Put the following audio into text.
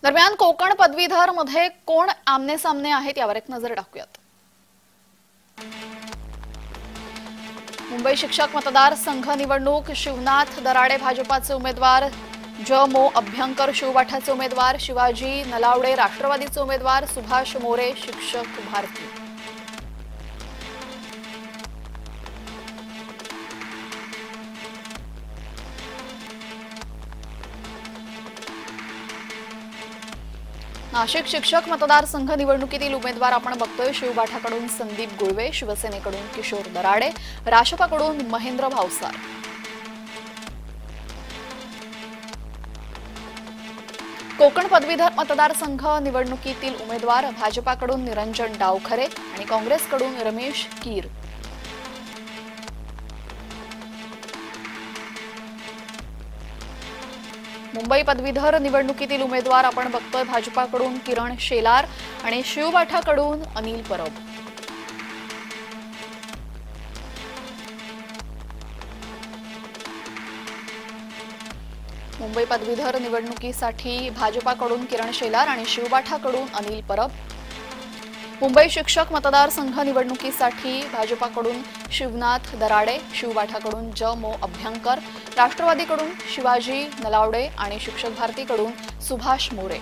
दरम्यान कोकण पदवीधर मध्ये कोण आमने सामने आहेत यावर एक नजर टाकूयात। मुंबई शिक्षक मतदार संघ निवडणूक शिवनाथ दराडे भाजपाचे उमेदवार, ज.मो. अभ्यंकर शिवबाठाचे उमेदवार, शिवाजी नलावडे राष्ट्रवादीचे उमेदवार, सुभाष मोरे शिक्षक भारती। नाशिक शिक्षक मतदारसंघ निवडणुकीतील उमेदवार आपण बघतोय। शिवबाठाकडून संदीप गुळवे, शिवसेनेकडून किशोर दराडे, राष्ट्रवादीकडून महेंद्र भावसार। कोकण पदवीधर मतदारसंघ निवडणुकीतील उमेदवार भाजपाकडून निरंजन डावखरे आणि काँग्रेसकडून रमेश कीर। मुंबई पदवीधर निवडणुकीतील उमेदवार आपण बघतोय। भाजपाकडून किरण शेलार आणि शिवबाठाकडून अनिल परब। मुंबई पदवीधर निवडणुकीसाठी भाजपाकडून किरण शेलार आणि शिवबाठाकडून अनिल परब। मुंबई शिक्षक मतदारसंघ निवडणुकीसाठी भाजपाकडून शिवनाथ दराडे, शिवबाठाकडून ज.मो. अभ्यंकर, राष्ट्रवादीकडून शिवाजी नलावडे आणि शिक्षक भारतीकडून सुभाष मोरे।